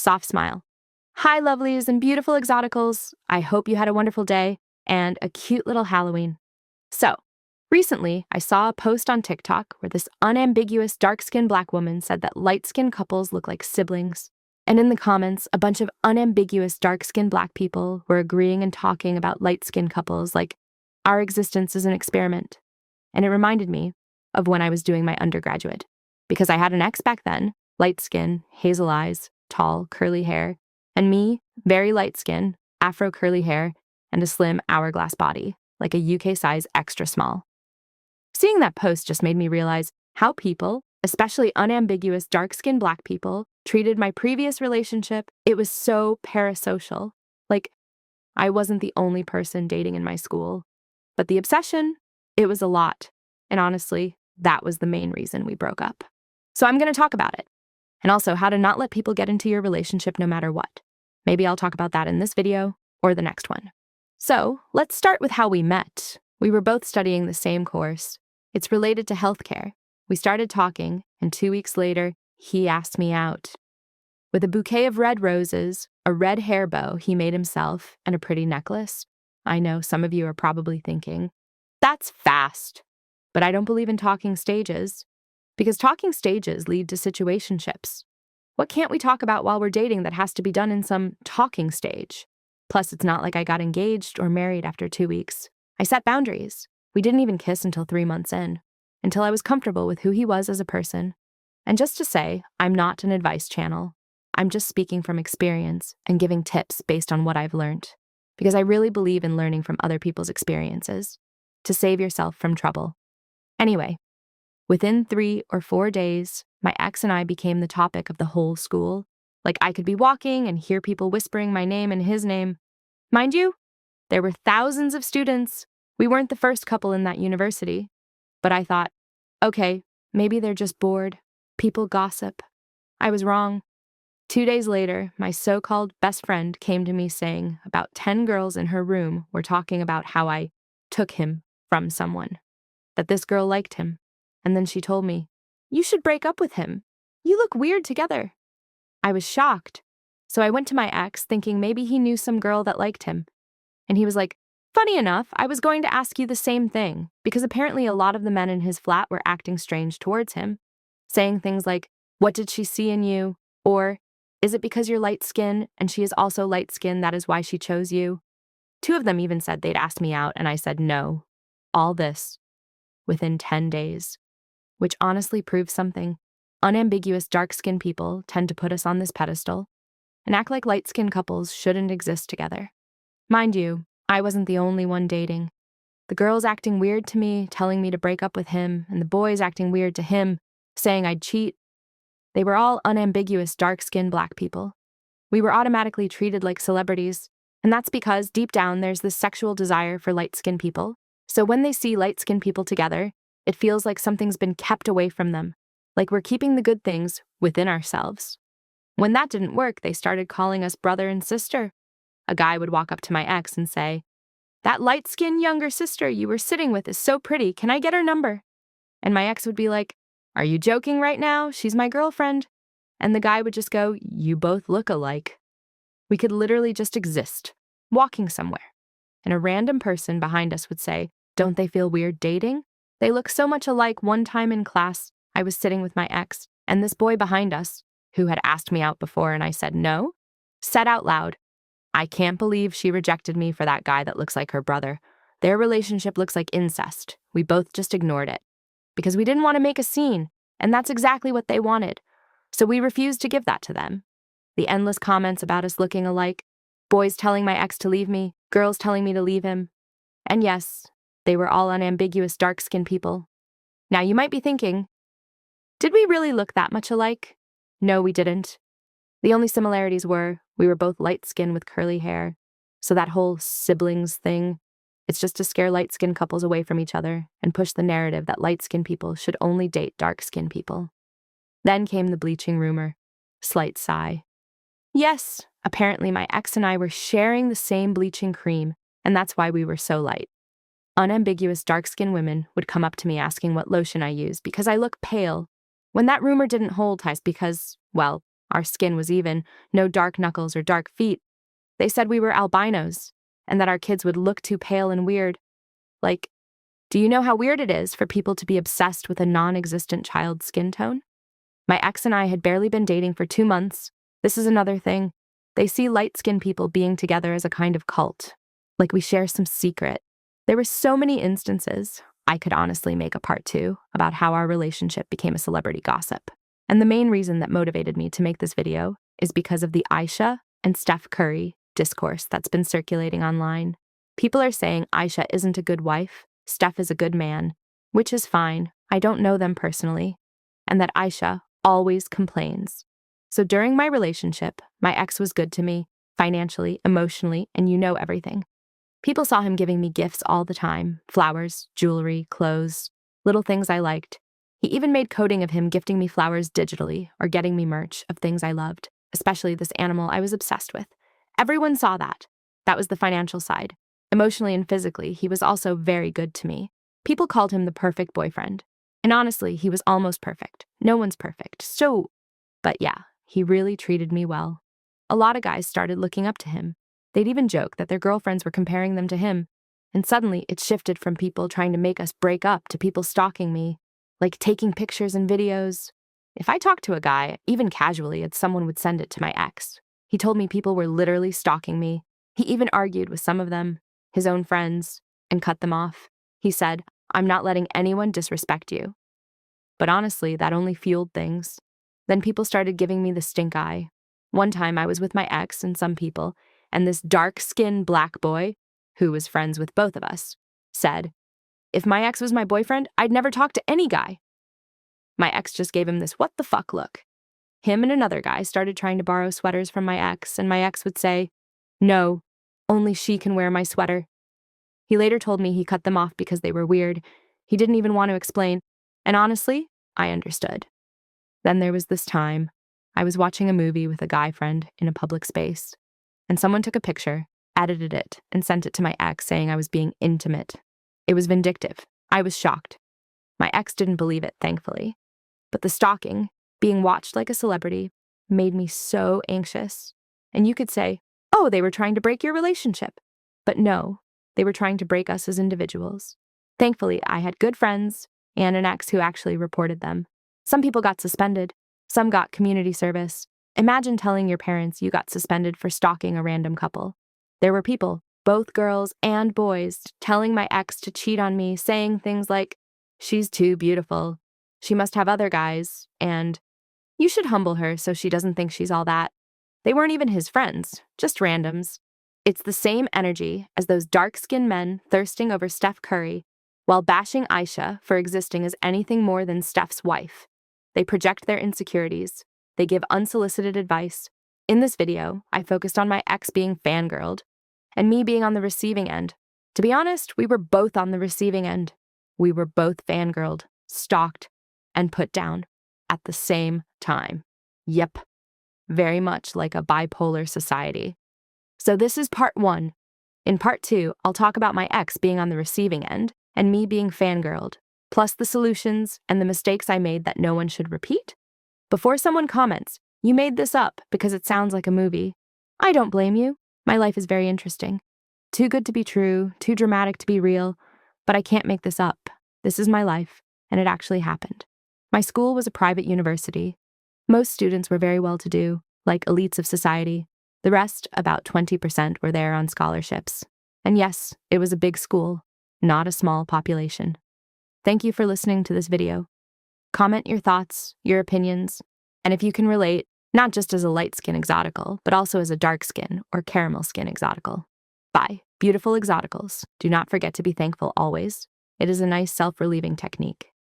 soft smile. Hi, lovelies and beautiful exoticals. I hope you had a wonderful day and a cute little Halloween. So, recently, I saw a post on TikTok where this unambiguous dark-skinned black woman said that light-skinned couples look like siblings. And in the comments, a bunch of unambiguous dark-skinned black people were agreeing and talking about light-skinned couples like our existence is an experiment. And it reminded me of when I was doing my undergraduate, because I had an ex back then, light skin, hazel eyes, tall, curly hair, and me, very light skin, afro curly hair, and a slim hourglass body, like a UK size extra small. Seeing that post just made me realize how people, especially unambiguous dark-skinned black people, treated my previous relationship. It was so parasocial. Like, I wasn't the only person dating in my school. But the obsession, it was a lot. And honestly, that was the main reason we broke up. So I'm going to talk about it. And also how to not let people get into your relationship no matter what. Maybe I'll talk about that in this video or the next one. So let's start with how we met. We were both studying the same course. It's related to healthcare. We started talking, and 2 weeks later, he asked me out. With a bouquet of red roses, a red hair bow he made himself, and a pretty necklace. I know some of you are probably thinking, that's fast. But I don't believe in talking stages, because talking stages lead to situationships. What can't we talk about while we're dating that has to be done in some talking stage? Plus, it's not like I got engaged or married after 2 weeks. I set boundaries. We didn't even kiss until 3 months in, until I was comfortable with who he was as a person. And just to say, I'm not an advice channel. I'm just speaking from experience and giving tips based on what I've learned, because I really believe in learning from other people's experiences to save yourself from trouble. Anyway, within 3 or 4 days, my ex and I became the topic of the whole school. Like, I could be walking and hear people whispering my name and his name. Mind you, there were thousands of students. We weren't the first couple in that university. But I thought, okay, maybe they're just bored. People gossip. I was wrong. 2 days later, my so-called best friend came to me saying about 10 girls in her room were talking about how I took him from someone, that this girl liked him. And then she told me, you should break up with him. You look weird together. I was shocked. So I went to my ex thinking maybe he knew some girl that liked him. And he was like, funny enough, I was going to ask you the same thing, because apparently a lot of the men in his flat were acting strange towards him, saying things like, what did she see in you? Or, is it because you're light skinned and she is also light skinned that is why she chose you? 2 of them even said they'd asked me out, and I said no. All this within 10 days, which honestly proves something. Unambiguous dark-skinned people tend to put us on this pedestal and act like light-skinned couples shouldn't exist together. Mind you, I wasn't the only one dating. The girls acting weird to me, telling me to break up with him, and the boys acting weird to him, saying I'd cheat. They were all unambiguous dark-skinned black people. We were automatically treated like celebrities, and that's because deep down there's this sexual desire for light-skinned people. So when they see light-skinned people together, it feels like something's been kept away from them, like we're keeping the good things within ourselves. When that didn't work, they started calling us brother and sister. A guy would walk up to my ex and say, that light-skinned younger sister you were sitting with is so pretty, can I get her number? And my ex would be like, are you joking right now? She's my girlfriend. And the guy would just go, you both look alike. We could literally just exist, walking somewhere. And a random person behind us would say, don't they feel weird dating? They look so much alike. One time in class, I was sitting with my ex, and this boy behind us, who had asked me out before and I said no, said out loud, I can't believe she rejected me for that guy that looks like her brother. Their relationship looks like incest. We both just ignored it. Because we didn't want to make a scene, and that's exactly what they wanted. So we refused to give that to them. The endless comments about us looking alike, boys telling my ex to leave me, girls telling me to leave him. And yes, they were all unambiguous dark-skinned people. Now you might be thinking, did we really look that much alike? No, we didn't. The only similarities were we were both light-skinned with curly hair. So that whole siblings thing, it's just to scare light-skinned couples away from each other and push the narrative that light-skinned people should only date dark-skinned people. Then came the bleaching rumor. Slight sigh. Yes, apparently my ex and I were sharing the same bleaching cream, and that's why we were so light. Unambiguous dark-skinned women would come up to me asking what lotion I use because I look pale. When that rumor didn't hold, because, well, Our skin was even, no dark knuckles or dark feet. They said we were albinos, and that our kids would look too pale and weird. Like, do you know how weird it is for people to be obsessed with a non-existent child's skin tone? My ex and I had barely been dating for 2 months. This is another thing. They see light-skinned people being together as a kind of cult, like we share some secret. There were so many instances. I could honestly make a part 2 about how our relationship became a celebrity gossip. And the main reason that motivated me to make this video is because of the Aisha and Steph Curry discourse that's been circulating online. People are saying Aisha isn't a good wife, Steph is a good man, which is fine. I don't know them personally. And that Aisha always complains. So during my relationship, my ex was good to me, financially, emotionally, and you know everything. People saw him giving me gifts all the time, flowers, jewelry, clothes, little things I liked. He even made coding of him gifting me flowers digitally or getting me merch of things I loved, especially this animal I was obsessed with. Everyone saw that. That was the financial side. Emotionally and physically, he was also very good to me. People called him the perfect boyfriend. And honestly, he was almost perfect. No one's perfect. But yeah, he really treated me well. A lot of guys started looking up to him. They'd even joke that their girlfriends were comparing them to him. And suddenly, it shifted from people trying to make us break up to people stalking me, like taking pictures and videos. If I talked to a guy, even casually, someone would send it to my ex. He told me people were literally stalking me. He even argued with some of them, his own friends, and cut them off. He said, "I'm not letting anyone disrespect you." But honestly, that only fueled things. Then people started giving me the stink eye. One time I was with my ex and some people, and this dark-skinned black boy, who was friends with both of us, said, "If my ex was my boyfriend, I'd never talk to any guy." My ex just gave him this what the fuck look. Him and another guy started trying to borrow sweaters from my ex, and my ex would say, "No, only she can wear my sweater." He later told me he cut them off because they were weird. He didn't even want to explain. And honestly, I understood. Then there was this time. I was watching a movie with a guy friend in a public space, and someone took a picture, edited it, and sent it to my ex saying I was being intimate. It was vindictive. I was shocked. My ex didn't believe it, thankfully. But the stalking, being watched like a celebrity, made me so anxious. And you could say, oh, they were trying to break your relationship. But no, they were trying to break us as individuals. Thankfully, I had good friends and an ex who actually reported them. Some people got suspended. Some got community service. Imagine telling your parents you got suspended for stalking a random couple. There were people, both girls and boys, telling my ex to cheat on me, saying things like, "She's too beautiful. She must have other guys," and "You should humble her so she doesn't think she's all that." They weren't even his friends, just randoms. It's the same energy as those dark-skinned men thirsting over Steph Curry while bashing Aisha for existing as anything more than Steph's wife. They project their insecurities. They give unsolicited advice. In this video, I focused on my ex being fangirled and me being on the receiving end. To be honest, we were both on the receiving end. We were both fangirled, stalked, and put down at the same time. Yep, very much like a bipolar society. So this is part 1. In part 2, I'll talk about my ex being on the receiving end and me being fangirled, plus the solutions and the mistakes I made that no one should repeat. Before someone comments, "You made this up because it sounds like a movie," I don't blame you. My life is very interesting. Too good to be true, too dramatic to be real, but I can't make this up. This is my life, and it actually happened. My school was a private university. Most students were very well-to-do, like elites of society. The rest, about 20%, were there on scholarships. And yes, it was a big school, not a small population. Thank you for listening to this video. Comment your thoughts, your opinions, and if you can relate, not just as a light skin exotical, but also as a dark skin or caramel skin exotical. Bye, beautiful exoticals. Do not forget to be thankful always. It is a nice self-relieving technique.